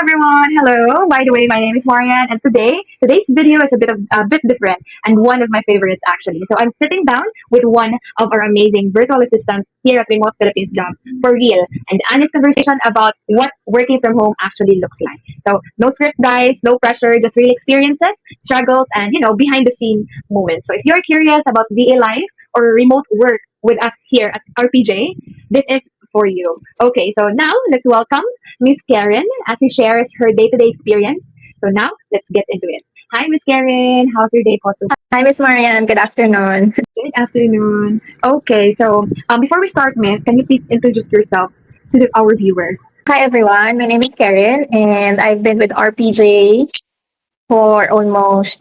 everyone. Hello. By the way, my name is Marian, and today's video is a bit different and one of my favorites actually. So I'm sitting down with one of our amazing virtual assistants here at Remote Philippines Jobs for real and honest conversation about what working from home actually looks like. So no script, guys, no pressure, just real experiences, struggles, and behind the scene moments. So if you're curious about VA life or remote work with us here at RPJ, this is for you. Okay, so now let's welcome Miss Karen as she shares her day-to-day experience. So now let's get into it. Hi, Miss Karen. How's your day po so far? Hi, Miss Marian. Good afternoon. Good afternoon. Okay, so before we start, Miss, can you please introduce yourself to our viewers? Hi, everyone. My name is Karen, and I've been with RPJ for almost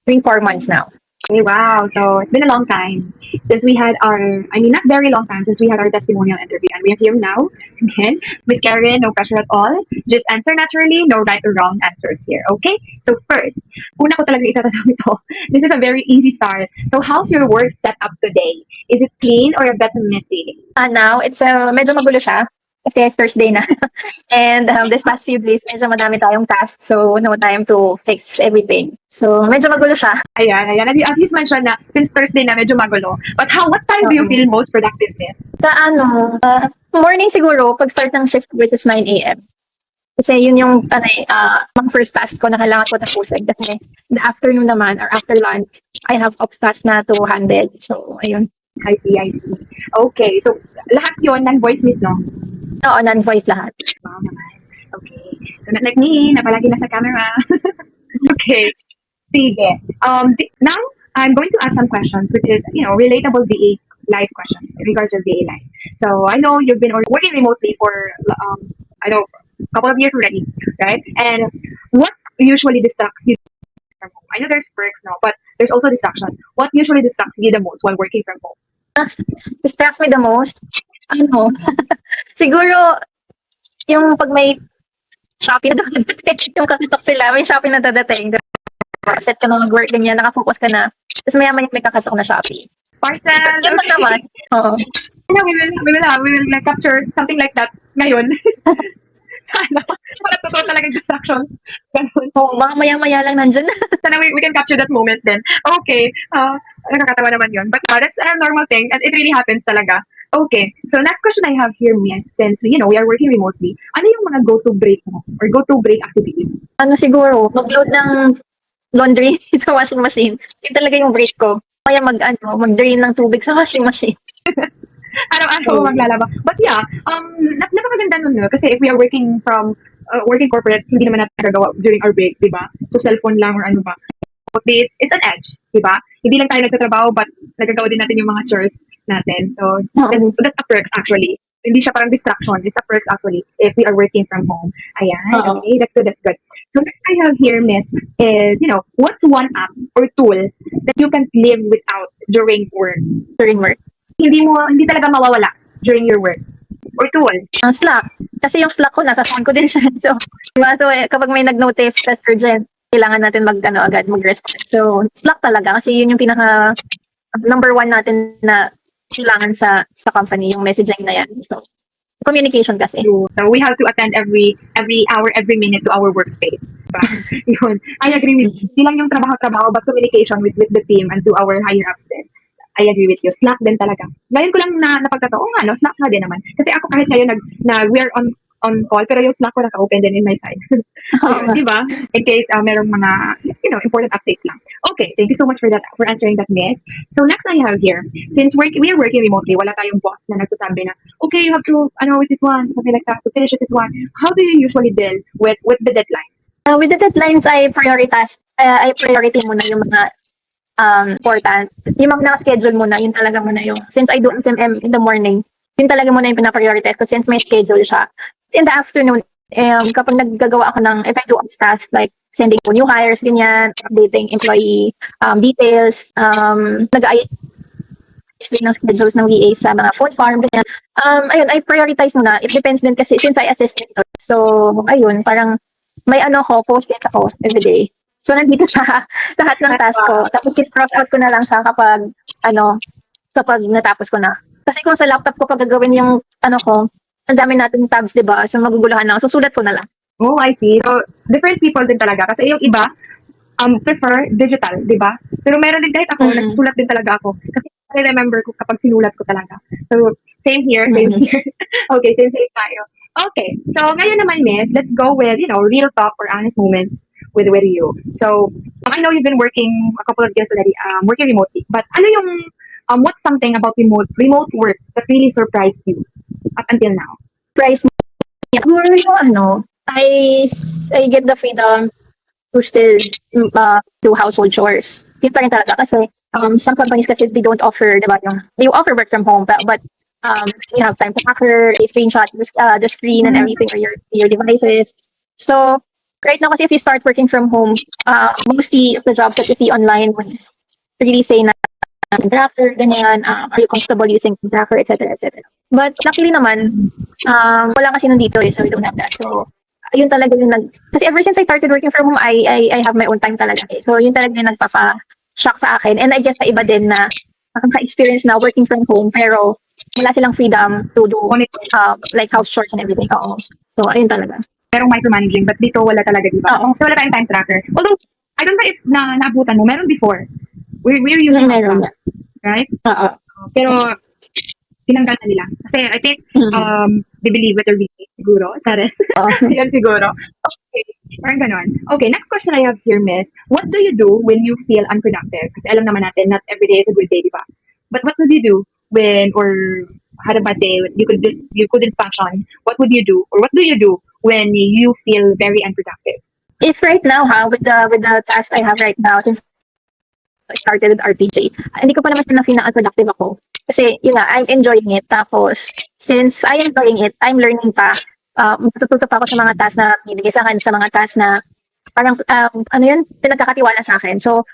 3-4 months now. Okay, wow. So it's been a long time since we had not very long time since we had our testimonial interview. And we are here now again. Miss Karen, no pressure at all. Just answer naturally, no right or wrong answers here. Okay? So first, una ko talaga itatanong ito. This is a very easy start. So how's your work setup today? Is it clean or a bit messy? Now, it's medyo magulo siya kasi Thursday na. And this past few days, medyo madami tayong tasks, so no time to fix everything. So, medyo magulo siya. Ayan. At least mentioned na since Thursday na medyo magulo. But what time do you feel most productive then? Sa morning siguro, pag-start ng shift, which is 9 a.m. Kasi yun yung mga first task ko na kailangan ko tapusin. Kasi the afternoon naman, or after lunch, I have off task na to handle. So, ayun. I see. Okay, so lahat yon non-voice miss, no? Oo, non-voice lahat. Wow naman. Okay. So not like me, na palagi nasa camera. Okay. Sige. Now, I'm going to ask some questions which is, relatable VA life questions in regards to VA life. So I know you've been working remotely for, a couple of years already, right? And what usually distracts you from home? I know there's perks now, but there's also distraction. What usually distracts you the most while working from home? Distracts me the most, siguro, yung pag may Shopee na dadating, yung kakatok sila, may Shopee na dadating. Set ka na mag-work, ganyan, nakafocus ka na. Tapos maya-maya may kakatok na Shopee. Parcel! Yun lang naman. Oo. Yeah, we will capture something like that ngayon. Sana. Para totoo talagang distraction. Ganun. Oo, baka maya-maya lang nandyan. Sana we can capture that moment then. Okay. Nakakatawa naman yun. But that's a normal thing and it really happens talaga. Okay. So next question I have here, Miss, since we are working remotely, ano yung mga go-to break mo or go-to break activities? Siguro, mag-load ng laundry sa washing machine. Yun talaga yung break ko. Kaya mag-drain ng tubig sa washing machine. Araw-araw maglalaba. But yeah, napakaganda nun, no? Kasi if we are working from working corporate, hindi naman natin nagagawa during our break, di ba? So cellphone lang or ano ba. But it's an edge, di ba? Hindi lang tayo nagtatrabaho, but nagagawa din natin yung mga chores natin. So that's a perks actually. Hindi siya parang distraction. It's a perks actually if we are working from home. Ayan, okay, that's good. So next I have here, Miss, is, what's one app or tool that you can't live without during work? During work. Hindi talaga mawawala during your work or tool. Slack. Kasi yung Slack ko, nasa phone ko din siya. So, diba? So, kapag may nag-notif, that's urgent, kailangan natin agad mag-respond. So, Slack talaga. Kasi yun yung pinaka number one natin na kailangan sa company, yung messaging na yan. So, communication kasi. So we have to attend every hour, every minute to our workspace. Diba? Yun. I agree with you. Hindi lang yung trabaho, but communication with the team and to our higher ups din. I agree with you. Slack din talaga. Ngayon ko lang napagkataon, Slack na din naman. Kasi ako kahit ngayon we are on call, pero yung Slack ko naka-open din in my side. Di ba? In case merong mga, important updates lang. Okay, thank you so much for answering that, Miss. So next I have here, since we are working remotely, wala tayong boss na nagsasabi na, okay, you have to, with this one, something like that, to finish with this one. How do you usually deal with the deadlines? With the deadlines, I priority muna yung mga important. Yung mga naka-schedule muna, yun talaga muna yung, since I do SMM in the morning, yun talaga muna yung pina-prioritize ko since may schedule siya. In the afternoon, kapag naggagawa ako if I do tasks like sending to new hires, ganyan, updating employee details, nag-ayos ng schedules ng VA sa mga food farm, ganyan. Ayun, I prioritize muna. It depends din kasi since I assist it. So, ayun, parang may post-it ako every day. So, nandito siya lahat ng task ko. Tapos, cross out ko na lang siya kapag natapos ko na. Kasi kung sa laptop ko pag gagawin yung ang dami nating tabs, diba? So, maguguluhan lang. So, sulat ko na lang. Oh, I see. So, different people din talaga. Kasi yung iba, prefer digital, di ba? Pero meron din kahit ako, Mm. nagsusulat din talaga ako. Kasi I remember ko kapag sinulat ko talaga. So, same here, same Mm. here. Okay, same tayo. Okay, so ngayon naman, Miss, let's go with, real talk or honest moments with you. So, I know you've been working a couple of years already, working remotely. But ano yung, what's something about remote work that really surprised you up until now? Price siguro yung I get the freedom to still do household chores. Yun pa rin talaga kasi some companies kasi they don't offer, diba, they offer work from home, but you have time to hacker, they screenshot the screen and Mm, everything or your devices. So right now kasi if you start working from home, mostly of the jobs that you see online would really say na contractor, ganyan, are you comfortable using contractor, etc., etc. But luckily naman, wala kasi nandito so we don't have that. So, ayun talaga yung kasi ever since I started working from home, I have my own time talaga eh. So, yun talaga yung nagpapa-shock sa akin. And I guess sa iba din na nakaka-experience na working from home, pero wala silang freedom to do honestly, like house chores and everything. Oo. So, ayun talaga. merong micromanaging, but dito wala talaga, di ba? Oo. So, wala tayong time tracker. Although, I don't know if naabutan mo, meron before. We're using Meron WhatsApp, na. right? Oo. Pero, tinanggal na nila. Kasi I think, Mhm. they believe it or believe, siguro. Sorry. Oo. Yan siguro. Okay. Parang ganon. Okay, next question I have here, Miss. What do you do when you feel unproductive? Kasi alam naman natin, not every day is a good day, di ba? But what would you do when, or had a bad day, you couldn't function? What would you do? Or what do you do when you feel very unproductive? If right now, with the task I have right now, since I started with RPG, hindi ko pa naman siya na-feel na unproductive ako. Kasi, yun nga, I'm enjoying it. Tapos, since I am enjoying it, I'm learning pa. Matututo pa ako sa mga tasks na binigay sa akin, sa mga tasks na parang, ano yun, pinagkakatiwala sa akin. So,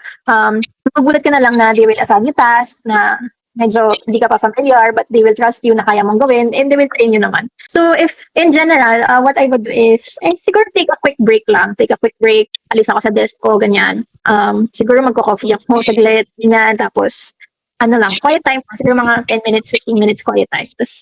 magugulat ka na lang na they will assign you task na medyo hindi ka pa familiar, but they will trust you na kaya mong gawin, and they will train you naman. So, if, in general, what I would do is, siguro take a quick break lang. Take a quick break, alis ako sa desk ko, ganyan. Siguro magko-coffee ako saglit, ganyan. Tapos, ano lang, quiet time. Siguro mga 10 minutes, 15 minutes quiet time. Tapos,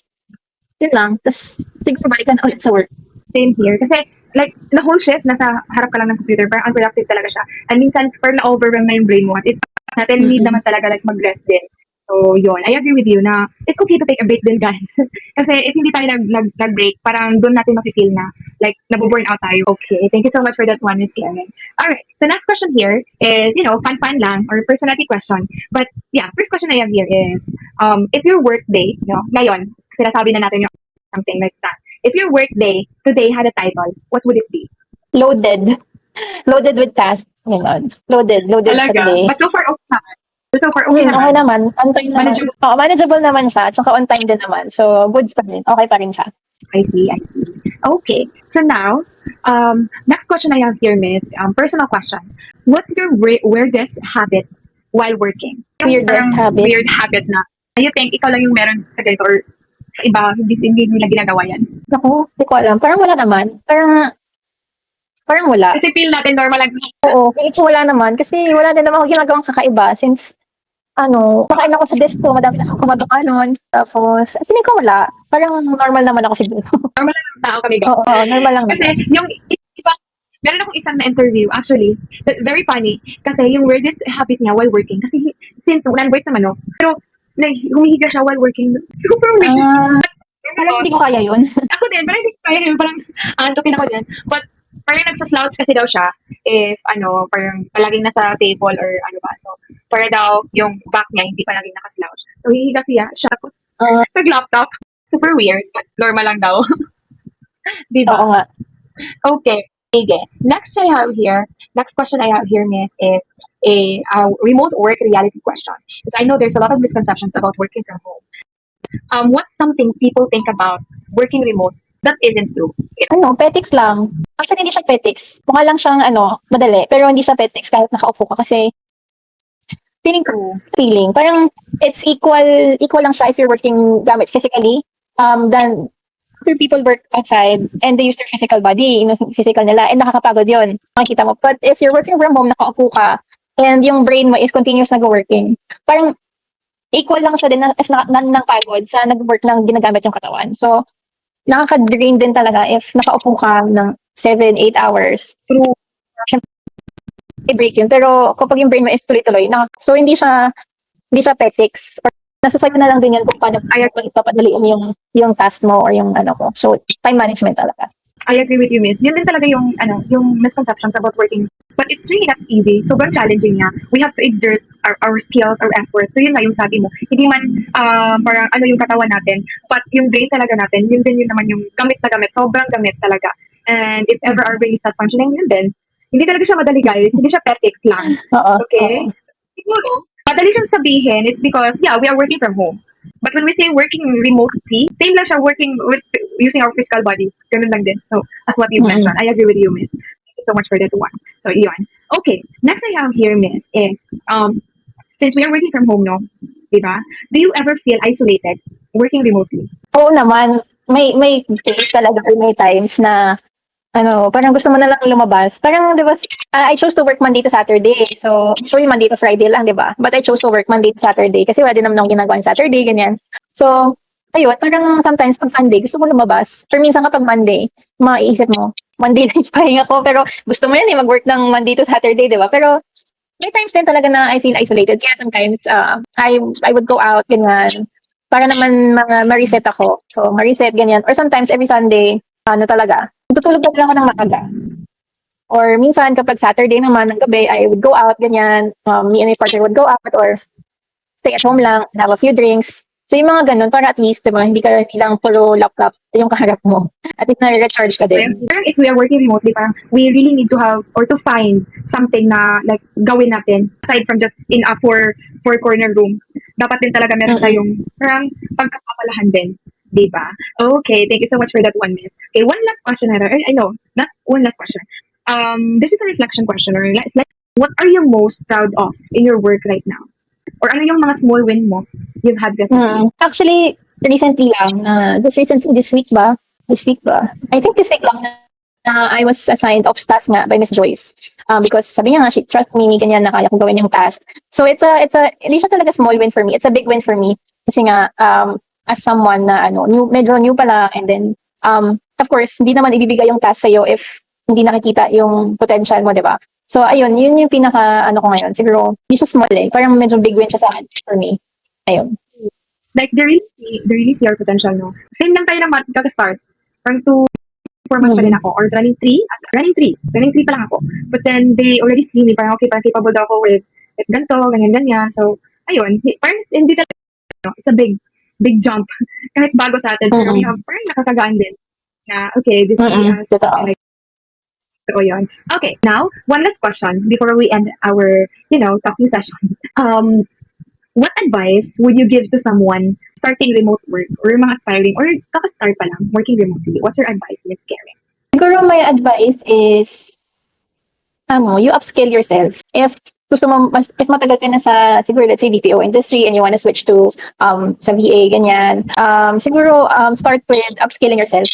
yun lang. Tapos, siguro balikan na ulit sa work. Same here. Kasi, like, the whole shift, nasa harap ka lang ng computer, parang unproductive talaga siya. And minsan, parang na-overwhelm na yung brain mo. At it's natin, need Mm-mm. naman talaga, like, mag-rest din. So, yun. I agree with you na it's okay to take a break din, guys. Kasi if hindi tayo nag-break, parang doon natin mafe-feel na, like, nabu-burn out tayo. Okay. Thank you so much for that one, Miss Karen. Alright. So, next question here is, fun lang, or personality question. But, yeah, first question I have here is, if your work day, ngayon, sinasabi na natin yung something like that. If your work day today had a title, what would it be? Loaded. Loaded with tasks. Ganon. Loaded siya Talaga? today. But so far, okay naman. But so far, okay Okay naman. naman. On time naman. Manageable. Oo, manageable naman siya. Tsaka on time din naman. So, goods pa rin. Okay pa rin siya. I see, I see. Okay. So now, next question I have here, Miss, personal question. What's your weirdest habit while working? Yung Weirdest parang habit. weird habit na, you think ikaw lang yung meron sa ganito or sa iba, hindi nila ginagawa yan. Naku, hindi ko alam. Parang wala naman. Parang wala. Kasi feel natin normal lang. Oo, feeling ko wala naman. Kasi wala din naman ako ginagawang kakaiba. Since, makain ako sa desk ko, madami na akong kumakanon. Tapos, feeling ko wala. Parang normal naman ako siguro. Normal lang ang tao kami. Oo, normal lang Kasi naman. yung iba, meron akong isang na-interview, actually, very funny, kasi yung weirdest habit niya while working, kasi since non-voice naman, no, pero humihiga siya while working, super weird. Parang hindi ko kaya yun. Ako din, parang hindi ko kaya yun, parang antukin ako din. But, parang nagsaslouch kasi daw siya, if, parang palaging nasa table or ano ba, so, para daw yung back niya hindi palaging nakaslouch. So, hihiga siya, Ah, nag-laptop, super weird, but normal lang daw. Di ba? oo nga. Okay. Sige. Next question I have here, Miss, is a remote work reality question. Because I know there's a lot of misconceptions about working from home. What's something people think about working remote that isn't true? Petics lang. Actually, hindi siya petics. Mukha lang siyang, madali. Pero hindi siya petics kahit nakaupo ka. Kasi, feeling ko, parang, it's equal lang siya if you're working gamit physically, than other people work outside and they use their physical body, physical nila, and nakakapagod yun. Makikita mo. But if you're working from home, nakaupo ka, and yung brain mo is continuous nag-working, parang, equal lang siya din na, if ng pagod sa nag-work ng ginagamit yung katawan. So, nakaka-drain din talaga if nakaupo ka ng 7, 8 hours. True. May break yun. Pero kapag yung brain mo is tuloy-tuloy, so hindi siya perfect. Or nasa side na lang din yan kung paano ipapadaliin yung task mo or yung ano mo. So, time management talaga. I agree with you, Miss. Yun din talaga yung misconceptions about working. But it's really not easy. Sobrang challenging niya. We have to exert our skills, our effort. So yun nga yung sabi mo. Hindi man parang ano yung katawan natin, but yung brain talaga natin, yun din yun naman yung gamit na gamit. Sobrang gamit talaga. And if ever our brain is not functioning, yun din. Hindi talaga siya madali, guys. Hindi siya perfect lang. Oo. Okay? Siguro, madali siyang sabihin, it's because, yeah, we are working from home. But when we say working remotely, same lang siya working with using our physical body. Ganun lang din. So, as what you mentioned, I agree with you, Miss. Thank you so much for that one. So, yun. Okay, next I have here, Miss, is, since we are working from home, no? Diba? Do you ever feel isolated working remotely? Oo naman. May days talaga or may times na parang gusto mo na lang lumabas. Parang, di ba, I chose to work Monday to Saturday. So, usually Monday to Friday lang, di ba? But I chose to work Monday to Saturday kasi wala din naman akong ginagawa sa Saturday, ganyan. So, ayun, parang sometimes pag Sunday, gusto mo lumabas. Or minsan kapag Monday, maiisip mo, Monday na yung pahinga ko. Pero gusto mo yan mag-work ng Monday to Saturday, di ba? Pero may times din talaga na I feel isolated. Kaya sometimes, I would go out, ganyan. Para naman ma-reset ako. So, ma-reset, ganyan. Or sometimes, every Sunday, talaga, tutulog na lang ako ng maaga. Or minsan, kapag Saturday naman, ng gabi, I would go out, ganyan. Me and my partner would go out or stay at home lang, have a few drinks. So, yung mga ganun, para at least, diba, hindi lang puro laptop yung kaharap mo. At least na-recharge ka din. If we are working remotely, parang we really need to have or to find something na like gawin natin aside from just in a four corner room. Dapat din talaga meron tayong parang pagkakapalahan din. Diba? Okay, thank you so much for that one, Miss. Okay, one last question, Heather. I know, not one last question. This is a reflection question, or it's like, what are you most proud of in your work right now? Or ano yung mga small win mo you've had recently? Actually, recently lang, this week ba? I think this week lang na I was assigned ops task nga by Miss Joyce. Because sabi niya nga, she trust me, ganyan na kaya kong gawin yung task. So hindi siya talaga small win for me. It's a big win for me. Kasi nga, as someone na medyo new pala, and then, of course, hindi naman ibibigay yung task sa'yo if hindi nakikita yung potential mo, di ba? So, ayun, yun yung pinaka, ko ngayon. Siguro, hindi siya small Parang medyo big win siya sa akin for me. Ayun. Like, they really see our potential, no? Same lang tayo naman, kaka-start. Parang 4 months pa rin ako. Or running 3 pa lang ako. But then, they already see me, parang okay, parang capable daw ako with ganito, ganyan. So, ayun, parang hindi talaga, it's a big jump. Kahit bago sa atin, pero we have, parang nakakagaan din. Na, okay, this is Totoo. So, yun. Okay, now, one last question before we end our, talking session. What advice would you give to someone starting remote work or mga aspiring or kaka-start pa lang working remotely? What's your advice, Miss Karen? Siguro my advice is, you upskill yourself. If matagal ka na sa, siguro, let's say, BPO industry and you want to switch to, sa VA, ganyan, siguro, start with upskilling yourself.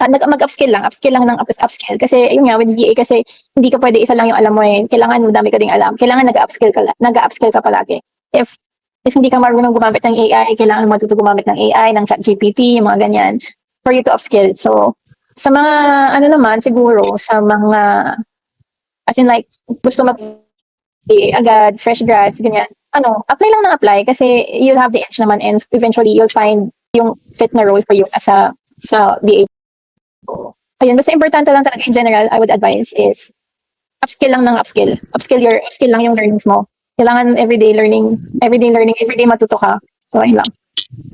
Mag-upskill lang ng upskill. Kasi, yun nga, with VA, kasi, hindi ka pwede isa lang yung alam mo Kailangan madami ka ding alam. Kailangan nag-upskill ka palagi. If hindi ka marunong gumamit ng AI, kailangan matuto gumamit ng AI, ng ChatGPT, yung mga ganyan, for you to upskill. So, sa mga, naman, siguro, sa mga, as in like, gusto agad, fresh grads, ganyan, apply lang ng apply kasi you'll have the edge naman and eventually you'll find yung fit na role for you sa VA. Ayun, basta importante lang talaga in general, I would advise is upskill lang ng upskill. Upskill lang yung learnings mo. Kailangan everyday learning, everyday matuto ka. So, ayun lang.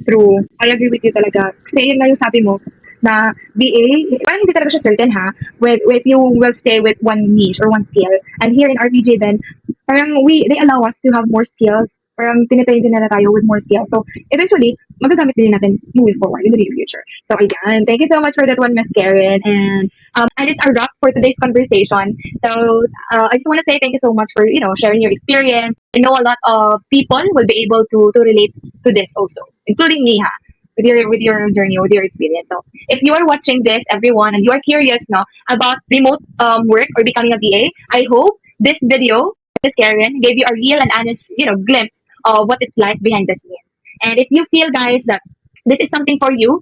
True. I agree with you talaga. Kasi yun nga yung sabi mo, na VA, parang hindi talaga siya certain ha, if you will stay with one niche or one skill. And here in RPJ then, parang they allow us to have more skills. Parang tinitrain din nila tayo with more skills. So, eventually, magagamit din natin moving forward in the near future. So, again, thank you so much for that one, Miss Karen. And it's a wrap for today's conversation. So, I just want to say thank you so much for, sharing your experience. I know a lot of people will be able to relate to this also, including me, ha, with your journey, with your experience. So, if you are watching this, everyone, and you are curious, about remote work or becoming a VA, I hope this video, Miss Karen, gave you a real and honest, glimpse of what it's like behind the scenes. And if you feel, guys, that this is something for you,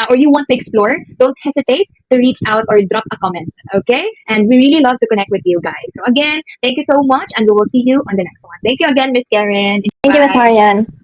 or you want to explore, don't hesitate to reach out or drop a comment. Okay? And we really love to connect with you guys. So again, thank you so much, and we will see you on the next one. Thank you again, Miss Karen. Thank you, Miss Bye. Marian.